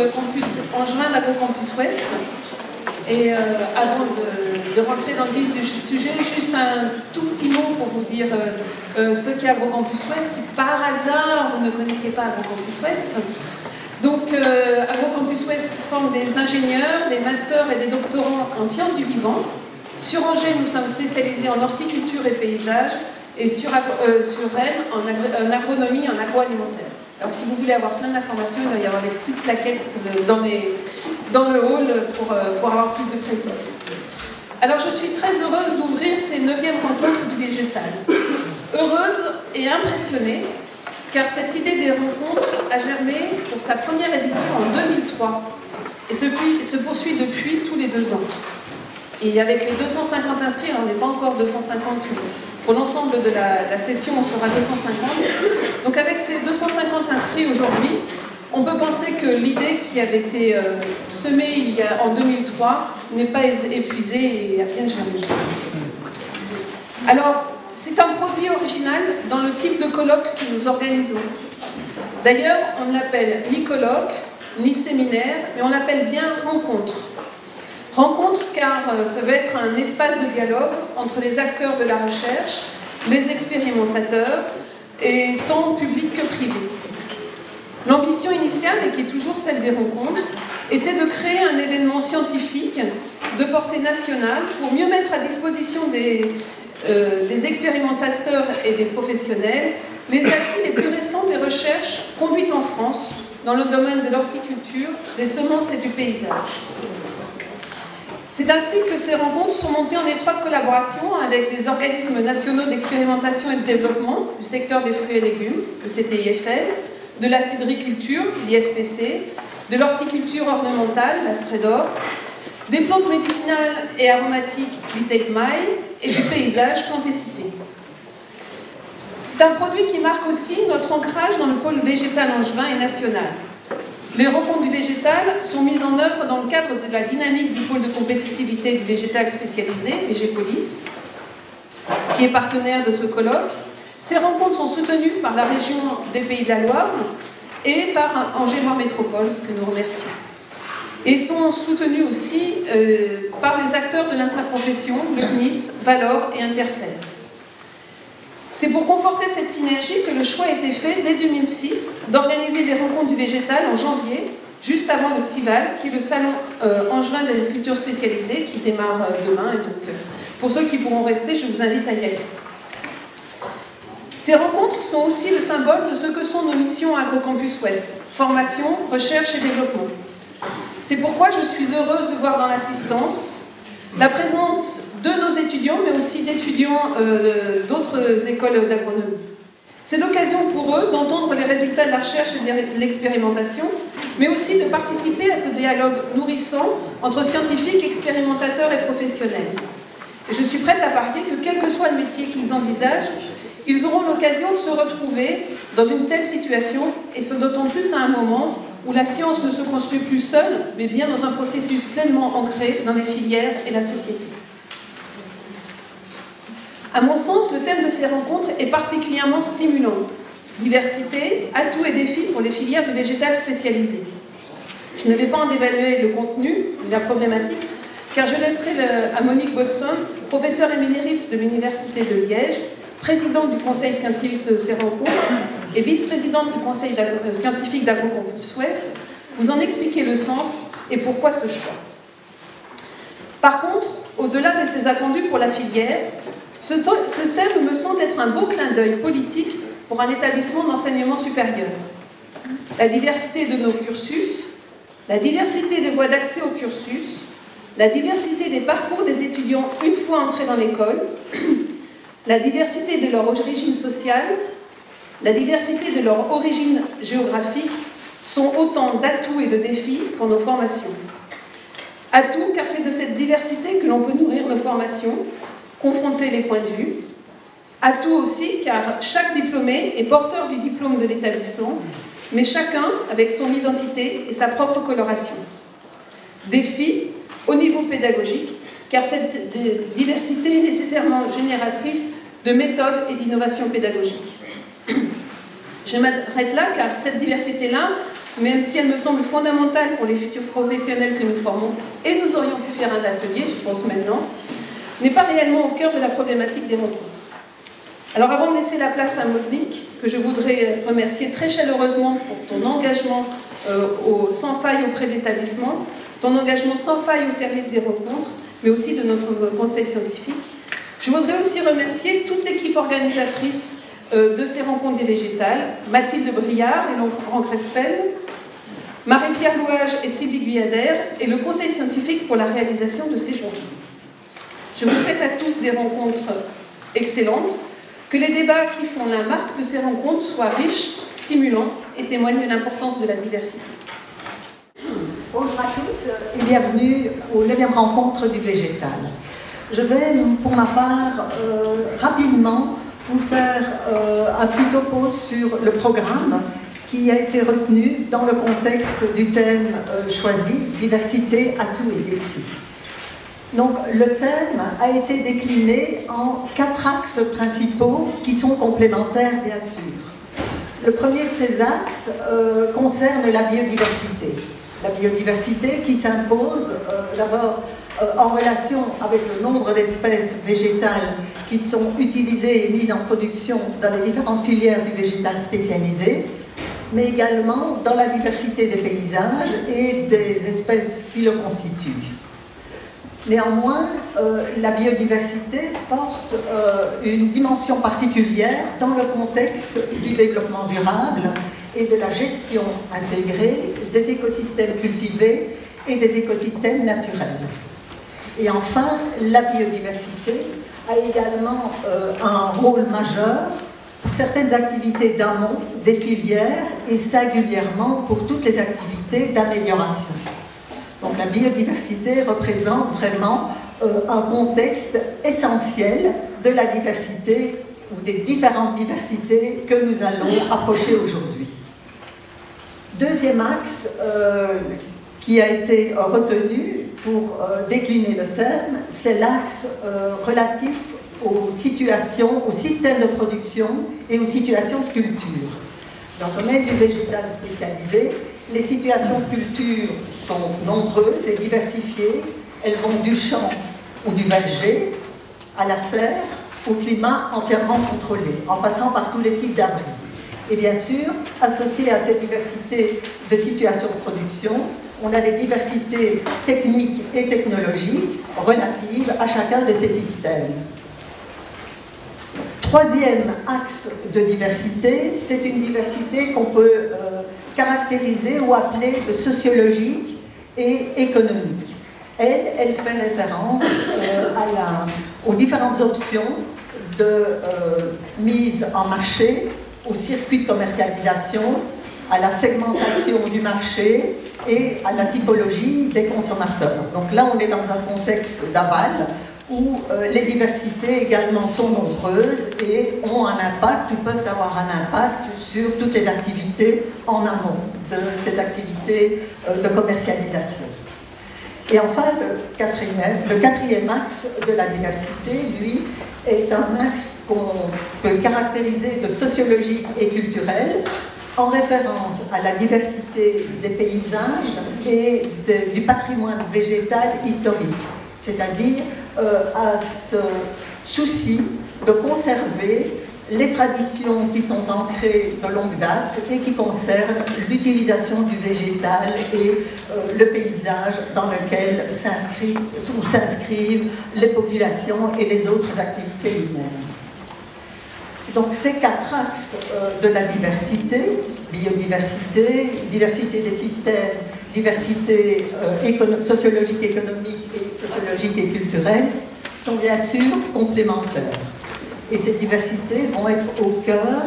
le campus angevin d'AgroCampus Ouest. Et avant de rentrer dans le vif du sujet, juste un tout petit mot pour vous dire ce qu'est AgroCampus Ouest. Si par hasard vous ne connaissiez pas AgroCampus Ouest, donc AgroCampus Ouest forme des ingénieurs, des masters et des doctorants en sciences du vivant. Sur Angers, nous sommes spécialisés en horticulture et paysage, et sur Rennes, en agronomie et en agroalimentaire. Alors si vous voulez avoir plein d'informations, il doit y avoir des petites plaquettes dans le hall pour avoir plus de précision. Alors je suis très heureuse d'ouvrir ces 9e rencontres du végétal. Heureuse et impressionnée, car cette idée des rencontres a germé pour sa première édition en 2003 et se poursuit depuis tous les 2 ans. Et avec les 250 inscrits, on n'est pas encore 250, pour l'ensemble de la session, on sera 250. Donc avec ces 250 inscrits aujourd'hui, on peut penser que l'idée qui avait été semée en 2003 n'est pas épuisée et a bien germé. Alors, c'est un produit original dans le type de colloque que nous organisons. D'ailleurs, on ne l'appelle ni colloque, ni séminaire, mais on l'appelle bien rencontre. Rencontre car ça veut être un espace de dialogue entre les acteurs de la recherche, les expérimentateurs, et tant public que privé. L'ambition initiale, et qui est toujours celle des rencontres, était de créer un événement scientifique de portée nationale pour mieux mettre à disposition des expérimentateurs et des professionnels les acquis les plus récents des recherches conduites en France dans le domaine de l'horticulture, des semences et du paysage. C'est ainsi que ces rencontres sont montées en étroite collaboration avec les organismes nationaux d'expérimentation et de développement du secteur des fruits et légumes, le CTIFL, de la cidriculture, l'IFPC, de l'horticulture ornementale, la STREDOR, des plantes médicinales et aromatiques, l'ITECMAI, et du paysage, Plantécité. C'est un produit qui marque aussi notre ancrage dans le pôle végétal angevin et national. Les rencontres du végétal sont mises en œuvre dans le cadre de la dynamique du pôle de compétitivité du végétal spécialisé, VGPOLIS, qui est partenaire de ce colloque. Ces rencontres sont soutenues par la région des Pays de la Loire et par Angers-Nord Métropole, que nous remercions. Et sont soutenues aussi par les acteurs de l'interprofession, le CNIS, Valor et Interfel. C'est pour conforter cette synergie que le choix a été fait dès 2006 d'organiser les rencontres du végétal en janvier, juste avant le CIVAL, qui est le salon angevin d'agriculture spécialisée, qui démarre demain. Et donc, pour ceux qui pourront rester, je vous invite à y aller. Ces rencontres sont aussi le symbole de ce que sont nos missions à AgroCampus Ouest, formation, recherche et développement. C'est pourquoi je suis heureuse de voir dans l'assistance la présence de nos étudiants, mais aussi d'étudiants d'autres écoles d'agronomie. C'est l'occasion pour eux d'entendre les résultats de la recherche et de l'expérimentation, mais aussi de participer à ce dialogue nourrissant entre scientifiques, expérimentateurs et professionnels. Et je suis prête à parier que quel que soit le métier qu'ils envisagent, ils auront l'occasion de se retrouver dans une telle situation, et ce d'autant plus à un moment où la science ne se construit plus seule, mais bien dans un processus pleinement ancré dans les filières et la société. À mon sens, le thème de ces rencontres est particulièrement stimulant. Diversité, atouts et défis pour les filières du végétal spécialisé. Je ne vais pas en dévaluer le contenu, la problématique, car je laisserai à Monique Bodson, professeure émérite de l'Université de Liège, présidente du conseil scientifique de ces rencontres et vice-présidente du conseil scientifique d'AgroCampus Ouest, vous en expliquer le sens et pourquoi ce choix. Par contre, au-delà de ces attendus pour la filière, ce thème me semble être un beau clin d'œil politique pour un établissement d'enseignement supérieur. La diversité de nos cursus, la diversité des voies d'accès au cursus, la diversité des parcours des étudiants une fois entrés dans l'école, la diversité de leur origine sociale, la diversité de leur origine géographique sont autant d'atouts et de défis pour nos formations. Atouts car c'est de cette diversité que l'on peut nourrir nos formations, confronter les points de vue. Atouts aussi car chaque diplômé est porteur du diplôme de l'établissement, mais chacun avec son identité et sa propre coloration. Défis au niveau pédagogique, car cette diversité est nécessairement génératrice de méthodes et d'innovation pédagogique. Je m'arrête là, car cette diversité-là même si elle me semble fondamentale pour les futurs professionnels que nous formons, et nous aurions pu faire un atelier, je pense maintenant, n'est pas réellement au cœur de la problématique des rencontres. Alors avant de laisser la place à Monique, que je voudrais remercier très chaleureusement pour ton engagement sans faille auprès de l'établissement, ton engagement sans faille au service des rencontres, mais aussi de notre conseil scientifique. Je voudrais aussi remercier toute l'équipe organisatrice de ces rencontres des végétales, Mathilde Briard et Laurent Crespel, Marie-Pierre Louage et Sylvie Guyader, et le conseil scientifique pour la réalisation de ces journées. Je vous souhaite à tous des rencontres excellentes, que les débats qui font la marque de ces rencontres soient riches, stimulants et témoignent de l'importance de la diversité. Bonjour à tous et bienvenue aux 9e rencontres du végétal. Je vais, pour ma part, rapidement vous faire un petit topo sur le programme qui a été retenu dans le contexte du thème choisi, diversité, atouts et défis. Donc, le thème a été décliné en 4 axes principaux qui sont complémentaires, bien sûr. Le premier de ces axes concerne la biodiversité. La biodiversité qui s'impose d'abord en relation avec le nombre d'espèces végétales qui sont utilisées et mises en production dans les différentes filières du végétal spécialisé, mais également dans la diversité des paysages et des espèces qui le constituent. Néanmoins, la biodiversité porte une dimension particulière dans le contexte du développement durable et de la gestion intégrée des écosystèmes cultivés et des écosystèmes naturels. Et enfin, la biodiversité a également un rôle majeur pour certaines activités d'amont des filières et singulièrement pour toutes les activités d'amélioration. Donc la biodiversité représente vraiment un contexte essentiel de la diversité ou des différentes diversités que nous allons approcher aujourd'hui. Deuxième axe qui a été retenu pour décliner le thème, c'est l'axe relatif aux situations, aux systèmes de production et aux situations de culture. Dans le domaine du végétal spécialisé, les situations de culture sont nombreuses et diversifiées. Elles vont du champ ou du verger à la serre, au climat entièrement contrôlé, en passant par tous les types d'abris. Et bien sûr, associé à cette diversité de situations de production, on a les diversités techniques et technologiques relatives à chacun de ces systèmes. Troisième axe de diversité, c'est une diversité qu'on peut caractériser ou appeler de sociologique et économique. Elle fait référence aux différentes options de mise en marché, au circuit de commercialisation, à la segmentation du marché et à la typologie des consommateurs. Donc là, on est dans un contexte d'aval où les diversités également sont nombreuses et ont un impact ou peuvent avoir un impact sur toutes les activités en amont de ces activités de commercialisation. Et enfin, le quatrième axe de la diversité, lui, est un axe qu'on peut caractériser de sociologique et culturel, en référence à la diversité des paysages et du patrimoine végétal historique, c'est-à-dire à ce souci de conserver les traditions qui sont ancrées de longue date et qui concernent l'utilisation du végétal et le paysage dans lequel s'inscrivent les populations et les autres activités humaines. Donc ces 4 axes de la diversité, biodiversité, diversité des systèmes, diversité sociologique, économique et sociologique et culturelle, sont bien sûr complémentaires. Et ces diversités vont être au cœur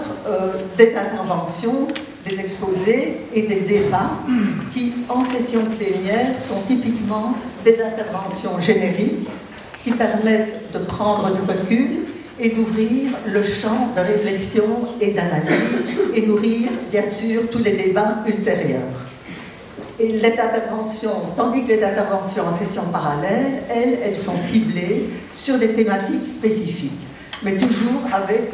des interventions, des exposés et des débats qui, en session plénière, sont typiquement des interventions génériques qui permettent de prendre du recul et d'ouvrir le champ de réflexion et d'analyse et nourrir, bien sûr, tous les débats ultérieurs. Et les interventions, tandis que les interventions en session parallèle, elles sont ciblées sur des thématiques spécifiques, mais toujours avec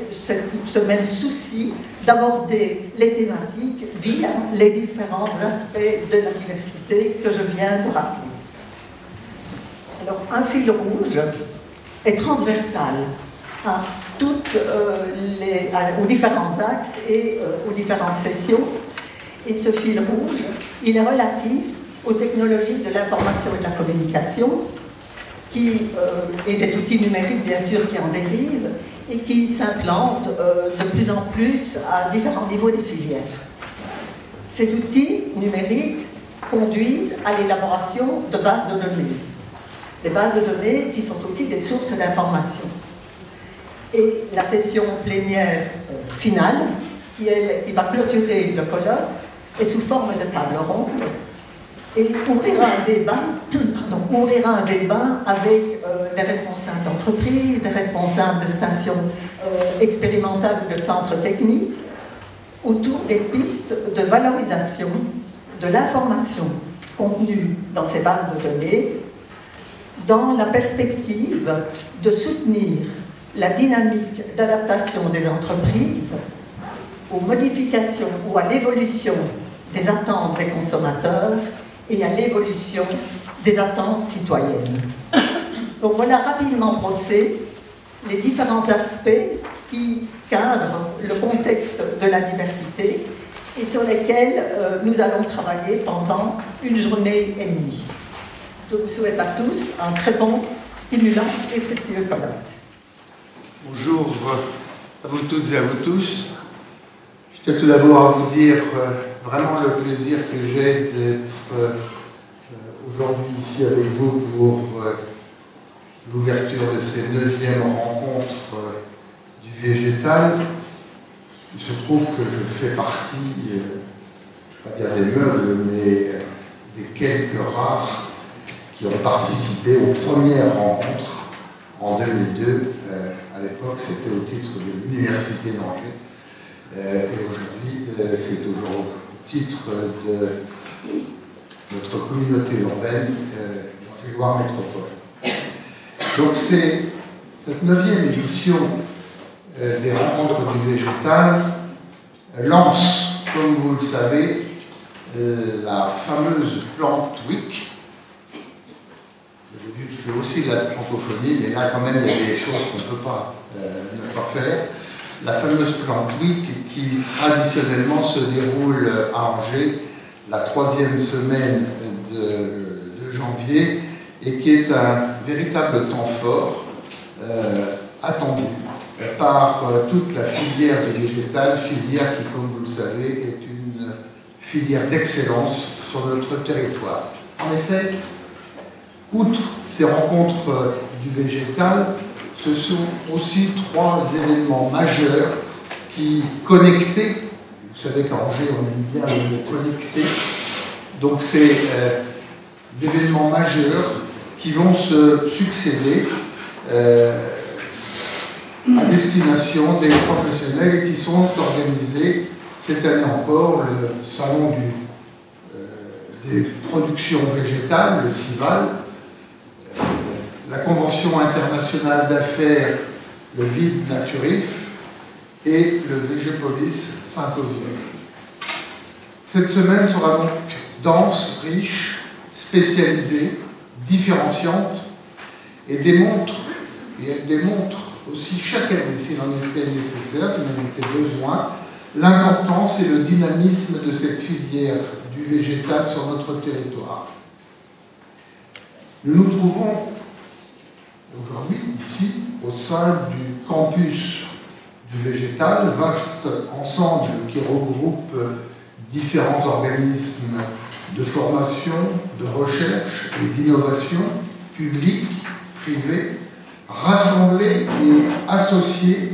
ce même souci d'aborder les thématiques via les différents aspects de la diversité que je viens de rappeler. Alors, un fil rouge est transversal à aux différents axes et aux différentes sessions. Et ce fil rouge, il est relatif aux technologies de l'information et de la communication, et des outils numériques, bien sûr, qui en dérivent, et qui s'implantent de plus en plus à différents niveaux des filières. Ces outils numériques conduisent à l'élaboration de bases de données. Des bases de données qui sont aussi des sources d'information. Et la session plénière finale, qui va clôturer le colloque, est sous forme de table ronde et ouvrira un débat avec des responsables d'entreprises, des responsables de stations expérimentales ou de centres techniques autour des pistes de valorisation de l'information contenue dans ces bases de données dans la perspective de soutenir la dynamique d'adaptation des entreprises aux modifications ou à l'évolution des attentes des consommateurs et à l'évolution des attentes citoyennes. Donc voilà rapidement brossé les différents aspects qui cadrent le contexte de la diversité et sur lesquels nous allons travailler pendant une journée et demie. Je vous souhaite à tous un très bon, stimulant et fructueux colloque. Bonjour à vous toutes et à vous tous. Je tiens tout d'abord à vous dire vraiment le plaisir que j'ai d'être aujourd'hui ici avec vous pour l'ouverture de ces 9e rencontres du végétal. Il se trouve que je fais partie, je ne vais pas dire des meubles, mais des quelques rares qui ont participé aux premières rencontres en 2002. À l'époque, c'était au titre de l'Université d'Angers. Et aujourd'hui, c'est au titre de notre communauté urbaine, Angers-Loire Métropole. Donc c'est cette 9e édition des rencontres du végétal lance, comme vous le savez, la fameuse Plant Week. Vous avez vu que je fais aussi de la francophonie, mais là quand même il y a des choses qu'on ne peut pas ne pas faire. La fameuse Plant Week qui traditionnellement se déroule à Angers la 3e semaine de janvier et qui est un véritable temps fort attendu par toute la filière du végétal, filière qui, comme vous le savez, est une filière d'excellence sur notre territoire. En effet, outre ces rencontres du végétal, ce sont aussi 3 événements majeurs qui, connectés, vous savez qu'à Angers on aime bien le mot connecté, donc c'est des événements majeurs qui vont se succéder à destination des professionnels et qui sont organisés cette année encore, le salon des productions végétales, le CIVAL, la Convention internationale d'affaires, le VID Naturif, et le Végépolis Symposium. Cette semaine sera donc dense, riche, spécialisée, différenciante, et elle démontre aussi chaque année, s'il en était nécessaire, s'il en était besoin, l'importance et le dynamisme de cette filière du végétal sur notre territoire. Nous nous trouvons aujourd'hui ici au sein du campus du végétal, vaste ensemble qui regroupe différents organismes de formation, de recherche et d'innovation, publics, privés, rassemblés et associés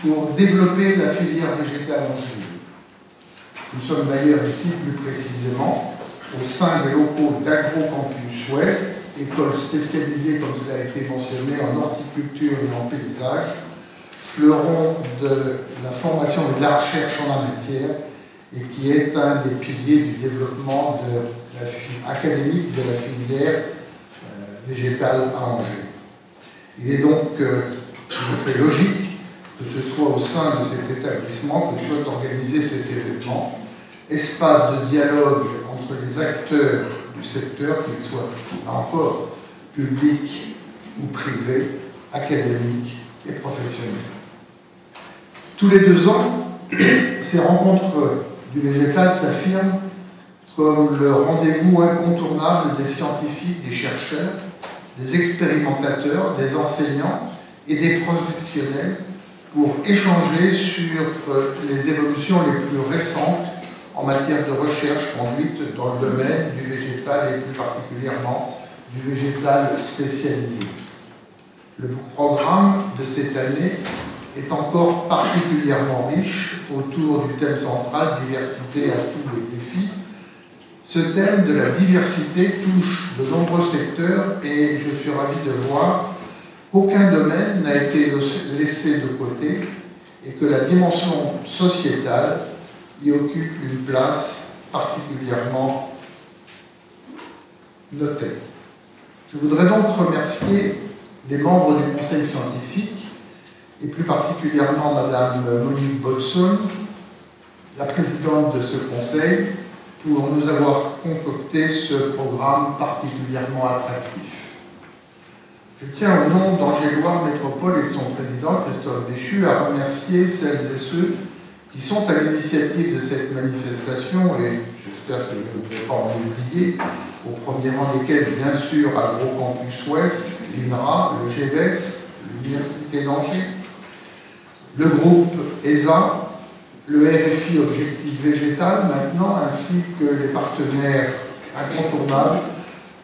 pour développer la filière végétale angevine. Nous sommes d'ailleurs ici plus précisément au sein des locaux d'Agrocampus Ouest, école spécialisée, comme cela a été mentionné, en horticulture et en paysage, fleuron de la formation et de la recherche en la matière, et qui est un des piliers du développement académique de la filière végétale à Angers. Il est donc tout à fait logique que ce soit au sein de cet établissement que souhaite organiser cet événement, espace de dialogue entre les acteurs du secteur, qu'ils soient, là encore, publics ou privés, académiques et professionnels. Tous les 2 ans, ces rencontres du végétal s'affirment comme le rendez-vous incontournable des scientifiques, des chercheurs, des expérimentateurs, des enseignants et des professionnels pour échanger sur les évolutions les plus récentes en matière de recherche conduite dans le domaine du végétal et plus particulièrement du végétal spécialisé. Le programme de cette année est encore particulièrement riche autour du thème central « Diversité à tous les défis ». Ce thème de la diversité touche de nombreux secteurs et je suis ravi de voir qu'aucun domaine n'a été laissé de côté et que la dimension sociétale y occupe une place particulièrement notée. Je voudrais donc remercier les membres du Conseil scientifique et plus particulièrement Madame Monique Bodson, la présidente de ce conseil, pour nous avoir concocté ce programme particulièrement attractif. Je tiens au nom d'Angers-Loire Métropole et de son président, Christophe Béchu, à remercier celles et ceux qui sont à l'initiative de cette manifestation, et j'espère que je ne vais pas en oublier, au premier rang desquels, bien sûr, Agrocampus Ouest, l'INRA, le GEVES, l'Université d'Angers, le groupe ESA, le RFI Objectif Végétal maintenant, ainsi que les partenaires incontournables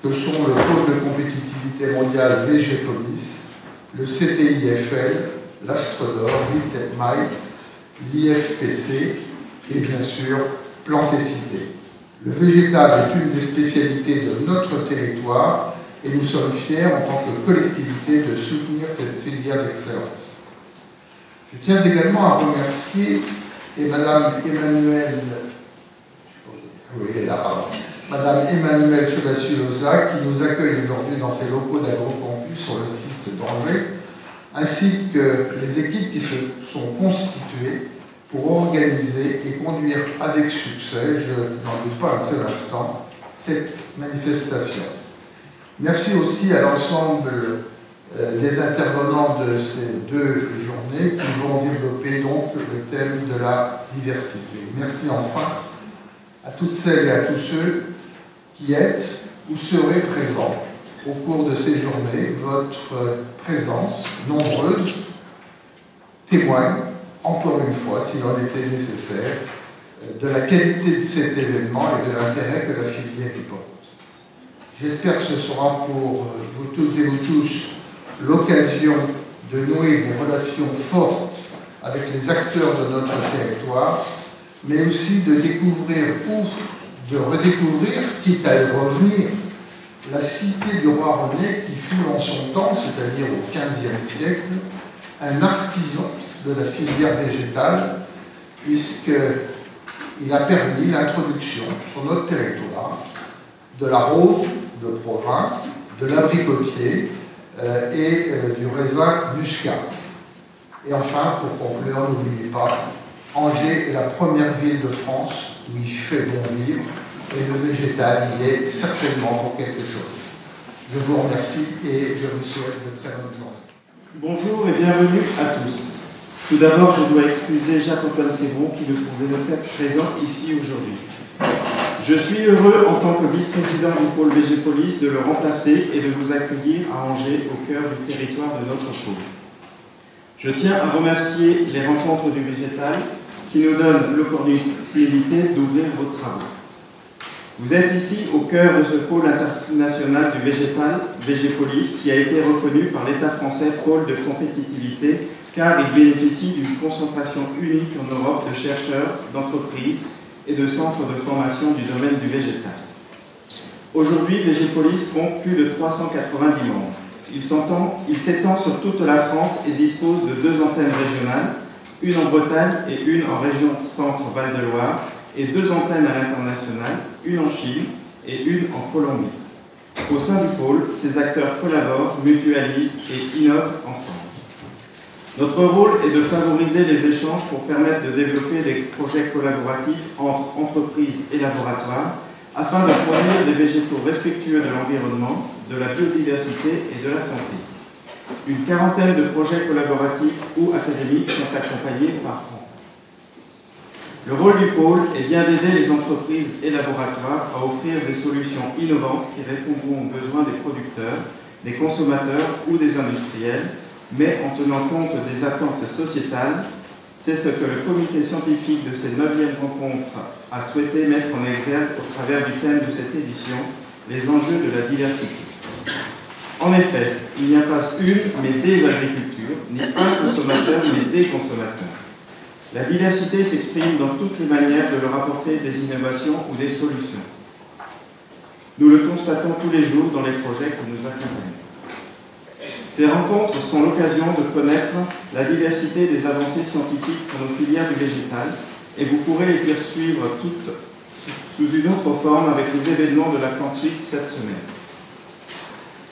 que sont le pôle de compétitivité mondiale Végépolis, le CTIFL, l'Astrodor, l'ITEPMAI, l'IFPC et bien sûr Plantécité. Le végétal est une des spécialités de notre territoire et nous sommes fiers en tant que collectivité de soutenir cette filière d'excellence. Je tiens également à remercier Madame Emmanuelle Chevassu-Loza qui nous accueille aujourd'hui dans ses locaux d'Agrocampus sur le site d'Angers, ainsi que les équipes qui se sont constituées pour organiser et conduire avec succès, je n'en doute pas un seul instant, cette manifestation. Merci aussi à l'ensemble des intervenants de ces 2 journées qui vont développer donc le thème de la diversité. Merci enfin à toutes celles et à tous ceux qui êtes ou serez présents au cours de ces journées. Votre présence nombreuse témoigne, encore une fois, s'il en était nécessaire, de la qualité de cet événement et de l'intérêt que la filière y porte. J'espère que ce sera pour vous toutes et vous tous l'occasion de nouer des relations fortes avec les acteurs de notre territoire, mais aussi de découvrir ou de redécouvrir, quitte à y revenir, la cité du roi René qui fut en son temps, c'est-à-dire au XVe siècle, un artisan de la filière végétale, puisqu'il a permis l'introduction sur notre territoire de la rose de Provins, de l'abricotier et du raisin muscat. Et enfin, pour conclure, n'oubliez pas, Angers est la première ville de France où il fait bon vivre et le végétal y est certainement pour quelque chose. Je vous remercie et je vous souhaite de très bonnes journées. Bonjour et bienvenue à tous. Tout d'abord, je dois excuser Jacques-Antoine Sévron qui ne pouvait pas être présent ici aujourd'hui. Je suis heureux en tant que vice-président du pôle Végépolis de le remplacer et de vous accueillir à Angers au cœur du territoire de notre pôle. Je tiens à remercier les rencontres du végétal qui nous donnent l'opportunité d'ouvrir vos travaux. Vous êtes ici au cœur de ce pôle international du végétal, Végépolis, qui a été reconnu par l'État français pôle de compétitivité car il bénéficie d'une concentration unique en Europe de chercheurs, d'entreprises et de centres de formation du domaine du végétal. Aujourd'hui, Végépolis compte plus de 390 membres. Il s'étend sur toute la France et dispose de 2 antennes régionales, une en Bretagne et une en région Centre-Val de Loire, et 2 antennes à l'international, une en Chine et une en Colombie. Au sein du pôle, ces acteurs collaborent, mutualisent et innovent ensemble. Notre rôle est de favoriser les échanges pour permettre de développer des projets collaboratifs entre entreprises et laboratoires afin de produire des végétaux respectueux de l'environnement, de la biodiversité et de la santé. Une quarantaine de projets collaboratifs ou académiques sont accompagnés par an. Le rôle du pôle est bien d'aider les entreprises et laboratoires à offrir des solutions innovantes qui répondront aux besoins des producteurs, des consommateurs ou des industriels, mais en tenant compte des attentes sociétales. C'est ce que le comité scientifique de ces 9e rencontres a souhaité mettre en exergue au travers du thème de cette édition, les enjeux de la diversité. En effet, il n'y a pas une, mais des agricultures, ni un consommateur, mais des consommateurs. La diversité s'exprime dans toutes les manières de leur apporter des innovations ou des solutions. Nous le constatons tous les jours dans les projets que nous accompagnons. Ces rencontres sont l'occasion de connaître la diversité des avancées scientifiques pour nos filières du végétal et vous pourrez les poursuivre toutes sous une autre forme avec les événements de la Plant Week cette semaine.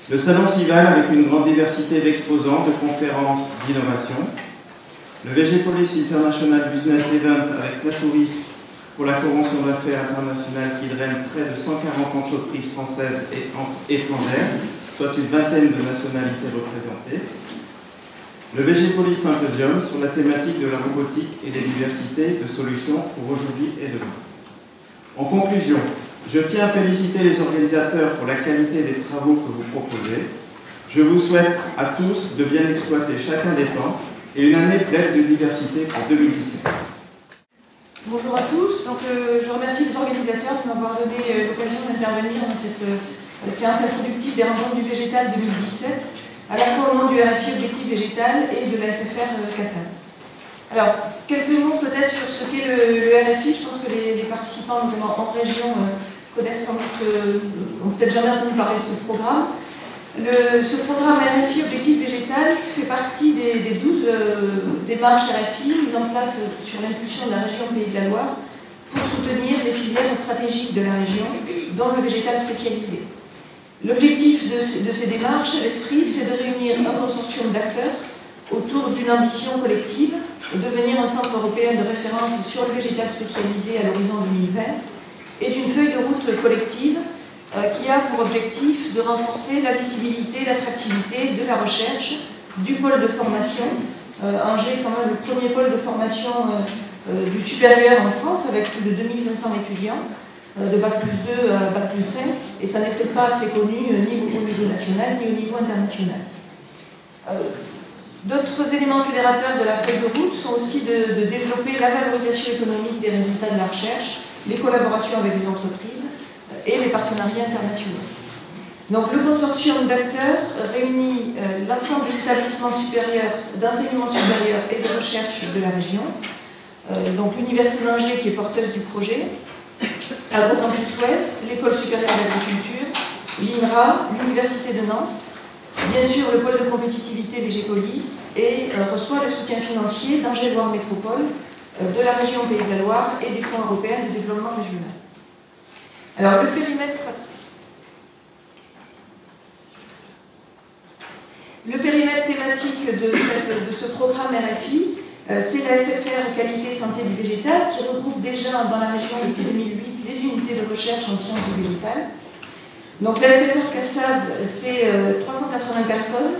Le salon Cival avec une grande diversité d'exposants, de conférences, d'innovation. Le Végépolis International Business Event avec Naturif pour la Convention d'affaires internationale qui draine près de 140 entreprises françaises et étrangères, soit une vingtaine de nationalités représentées. Le Végépolis Symposium sur la thématique de la robotique et des diversités de solutions pour aujourd'hui et demain. En conclusion, je tiens à féliciter les organisateurs pour la qualité des travaux que vous proposez. Je vous souhaite à tous de bien exploiter chacun des temps et une année pleine de diversité pour 2017. Bonjour à tous. Je remercie les organisateurs de m'avoir donné l'occasion d'intervenir dans cette séance introductive des rencontres du végétal 2017, à la fois au nom du RFI Objectif Végétal et de la SFR CASSAV. Alors, quelques mots peut-être sur ce qu'est le RFI. Je pense que les participants, notamment en région, connaissent sans doute, ont peut-être jamais entendu parler de ce programme. Ce programme RFI Objectif Végétal fait partie des 12 démarches RFI mises en place sur l'impulsion de la région Pays de la Loire pour soutenir les filières stratégiques de la région, dont le végétal spécialisé. L'objectif de ces démarches, l'esprit, c'est de réunir un consortium d'acteurs autour d'une ambition collective, devenir un centre européen de référence sur le végétal spécialisé à l'horizon 2020, et d'une feuille de route collective qui a pour objectif de renforcer la visibilité, l'attractivité de la recherche, du pôle de formation. Angers est quand même le premier pôle de formation du supérieur en France, avec plus de 2500 étudiants, de Bac plus 2 à Bac plus 5, et ça n'est peut-être pas assez connu ni au niveau national ni au niveau international. D'autres éléments fédérateurs de la feuille de route sont aussi de développer la valorisation économique des résultats de la recherche, les collaborations avec les entreprises et les partenariats internationaux. Donc le consortium d'acteurs réunit l'ensemble des établissements supérieurs, d'enseignement supérieur et de recherche de la région, donc l'Université d'Angers qui est porteuse du projet, Agrocampus Ouest, l'École supérieure d'agriculture, l'INRA, l'Université de Nantes, bien sûr le pôle de compétitivité Végépolis et reçoit le soutien financier d'Angers Loire Métropole, de la région Pays de la Loire et des fonds européens de développement régional. Alors le périmètre thématique de ce programme RFI, c'est la SFR Qualité Santé du Végétal qui regroupe déjà dans la région depuis 2008 les unités de recherche en sciences du végétal. Donc la SFR CASSAV, c'est 380 personnes,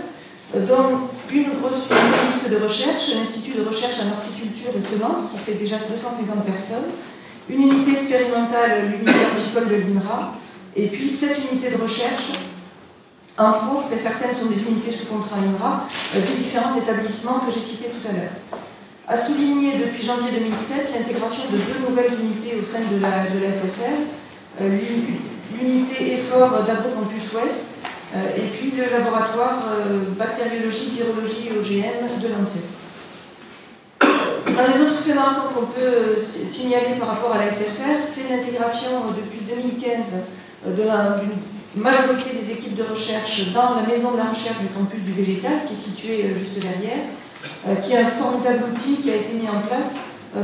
dont une grosse unité mixte de recherche, l'Institut de recherche en horticulture et semences, qui fait déjà 250 personnes, une unité expérimentale, l'unité horticole de l'INRA, et puis 7 unités de recherche, en propre, et certaines sont des unités sous contrat INRA, des différents établissements que j'ai cités tout à l'heure. À souligner depuis janvier 2007 l'intégration de 2 nouvelles unités au sein de la SFR, l'unité effort d'Agrocampus Ouest et puis le laboratoire bactériologie, virologie et OGM de l'ANSES. Dans les autres faits marquants qu'on peut signaler par rapport à la SFR, c'est l'intégration depuis 2015 d'une majorité des équipes de recherche dans la maison de la recherche du campus du végétal, qui est située juste derrière, qui est un formidable outil qui a été mis en place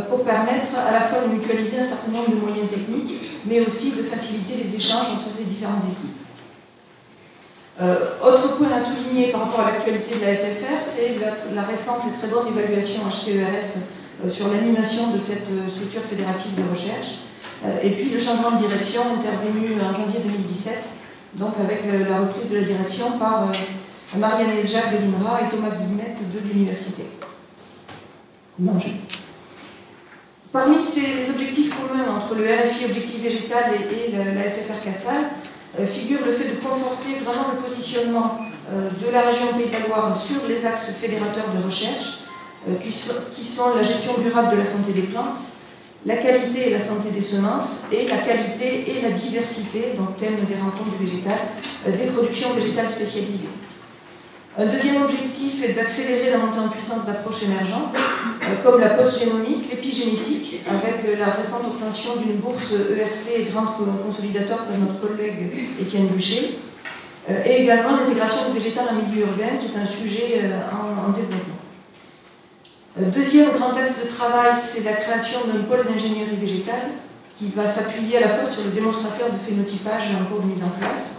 pour permettre à la fois de mutualiser un certain nombre de moyens techniques, mais aussi de faciliter les échanges entre ces différentes équipes. Autre point à souligner par rapport à l'actualité de la SFR, c'est la récente et très bonne évaluation HCERS sur l'animation de cette structure fédérative de recherche, et puis le changement de direction intervenu en janvier 2017, donc avec la reprise de la direction par Marie-Agnès Jacques de l'INRA et Thomas Guillemette de l'Université. Parmi les objectifs communs entre le RFI Objectif Végétal et la SFR Cassale figure le fait de conforter vraiment le positionnement de la région Pays de la Loire sur les axes fédérateurs de recherche, qui sont la gestion durable de la santé des plantes, la qualité et la santé des semences, et la qualité et la diversité, donc thème des rencontres du végétal, des productions végétales spécialisées. Un deuxième objectif est d'accélérer la montée en puissance d'approches émergentes, comme la post-génomique, l'épigénétique, avec la récente obtention d'une bourse ERC et grande consolidateur par notre collègue Étienne Boucher, et également l'intégration du végétal en milieu urbain, qui est un sujet en développement. Deuxième grand axe de travail, c'est la création d'un pôle d'ingénierie végétale qui va s'appuyer à la fois sur le démonstrateur de phénotypage en cours de mise en place,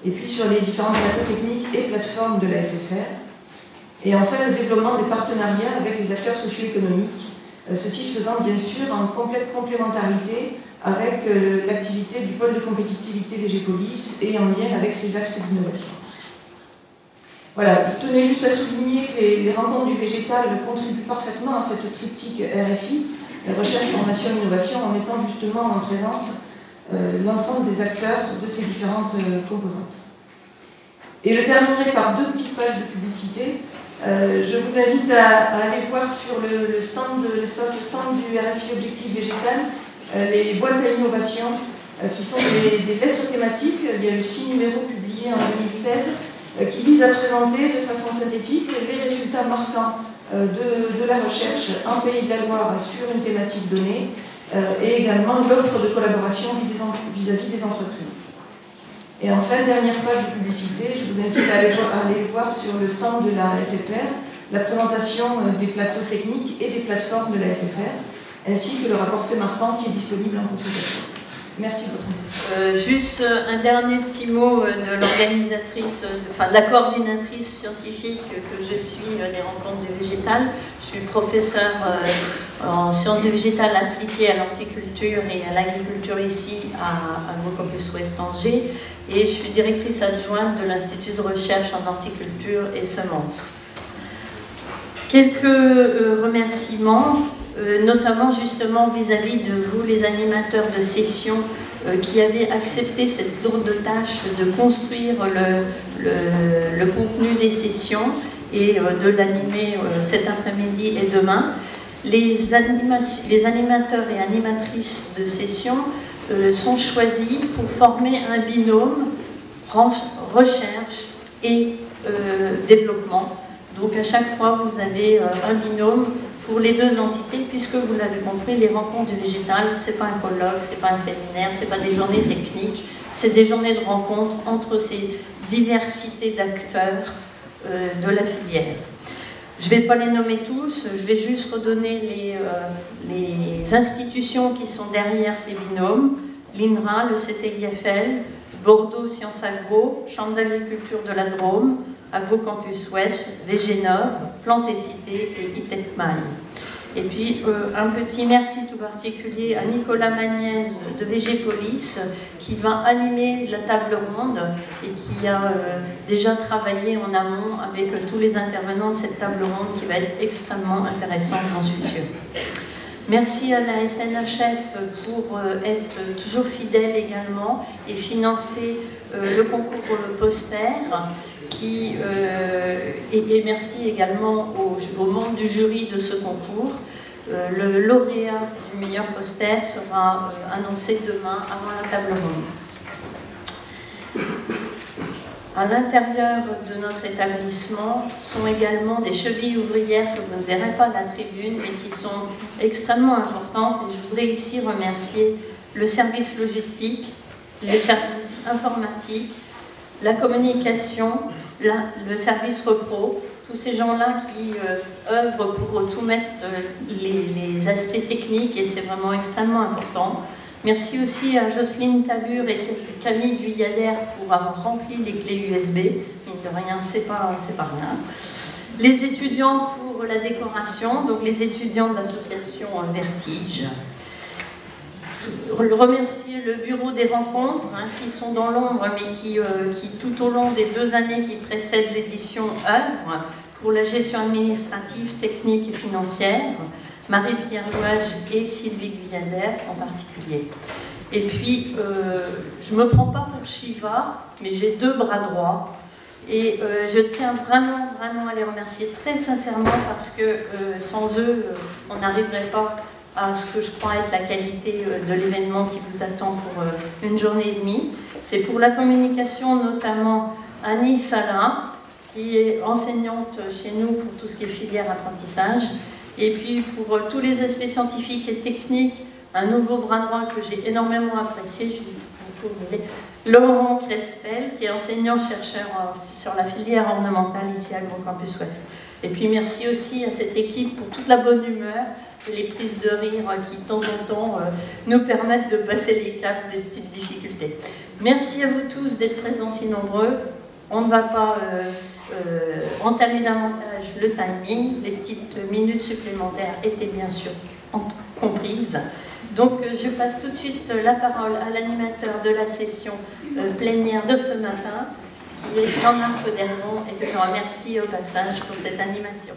et puis sur les différents plateaux techniques et plateformes de la SFR. Et enfin, le développement des partenariats avec les acteurs socio-économiques, ceci se faisant bien sûr en complète complémentarité avec l'activité du pôle de compétitivité Végépolis et en lien avec ses axes d'innovation. Voilà, je tenais juste à souligner que les rencontres du végétal contribuent parfaitement à cette triptyque RFI, recherche, formation, innovation, en mettant justement en présence l'ensemble des acteurs de ces différentes composantes. Et je terminerai par deux petites pages de publicité. Je vous invite à aller voir sur l'espace stand du RFI Objectif Végétal les boîtes à innovation qui sont des lettres thématiques. Il y a eu 6 numéros publiés en 2016 qui visent à présenter de façon synthétique les résultats marquants de la recherche en Pays de la Loire sur une thématique donnée, et également l'offre de collaboration vis-à-vis des entreprises. Et enfin, dernière page de publicité, je vous invite à aller voir sur le stand de la SFR la présentation des plateaux techniques et des plateformes de la SFR, ainsi que le rapport fait marquant qui est disponible en consultation. Merci de votre attention. Juste un dernier petit mot de l'organisatrice, enfin de la coordinatrice scientifique que je suis des rencontres du végétal. Je suis professeure en sciences du végétal appliquées à l'horticulture et à l'agriculture ici à Agro-Campus Ouest Angers, et je suis directrice adjointe de l'Institut de recherche en horticulture et semences. Quelques remerciements, notamment justement vis-à-vis de vous, les animateurs de session, qui avez accepté cette lourde tâche de construire le contenu des sessions et de l'animer cet après-midi et demain. Les animateurs et animatrices de session sont choisis pour former un binôme recherche et développement. Donc à chaque fois, vous avez un binôme pour les deux entités, puisque vous l'avez compris, les rencontres du végétal, ce n'est pas un colloque, ce n'est pas un séminaire, ce n'est pas des journées techniques, c'est des journées de rencontre entre ces diversités d'acteurs de la filière. Je ne vais pas les nommer tous, je vais juste redonner les institutions qui sont derrière ces binômes: l'INRA, le CTIFL, Bordeaux Sciences Agro, Chambre d'agriculture de la Drôme, Agro-Campus Ouest, Végénov, Plantes et Cités et ITECMAI. Et puis un petit merci tout particulier à Nicolas Magnès de Végépolis qui va animer la table ronde et qui a déjà travaillé en amont avec tous les intervenants de cette table ronde qui va être extrêmement intéressante, j'en suis sûre. Merci à la SNHF pour être toujours fidèle également et financer le concours poster. Et merci également aux membres du jury de ce concours. Le lauréat du meilleur poster sera annoncé demain avant la table ronde. À l'intérieur de notre établissement sont également des chevilles ouvrières que vous ne verrez pas à la tribune, mais qui sont extrêmement importantes. Et je voudrais ici remercier le service logistique, le service informatique, la communication, le service repro, tous ces gens-là qui œuvrent pour tout mettre les aspects techniques, et c'est vraiment extrêmement important. Merci aussi à Jocelyne Tabur et Camille Guyader pour avoir rempli les clés USB. Mine de rien, c'est pas rien. Les étudiants pour la décoration, donc les étudiants de l'association Vertige. Je remercie le bureau des rencontres, qui sont dans l'ombre, mais qui tout au long des 2 années qui précèdent l'édition œuvrent pour la gestion administrative, technique et financière, Marie-Pierre Louage et Sylvie Guyader en particulier. Et puis, je ne me prends pas pour Shiva, mais j'ai 2 bras droits. Et je tiens vraiment à les remercier très sincèrement parce que sans eux, on n'arriverait pas à ce que je crois être la qualité de l'événement qui vous attend pour une journée et demie. C'est pour la communication notamment Annie Salin, qui est enseignante chez nous pour tout ce qui est filière apprentissage. Et puis pour tous les aspects scientifiques et techniques, un nouveau bras droit que j'ai énormément apprécié, Laurent Crespel, qui est enseignant-chercheur sur la filière ornementale ici à Agrocampus Ouest. Et puis merci aussi à cette équipe pour toute la bonne humeur et les prises de rire qui de temps en temps nous permettent de passer les caps des petites difficultés. Merci à vous tous d'être présents si nombreux. On ne va pas entamer davantage le timing. Les petites minutes supplémentaires étaient bien sûr comprises. Donc je passe tout de suite la parole à l'animateur de la session plénière de ce matin, qui est Jean-Marc Dermont, et que je remercie au passage pour cette animation.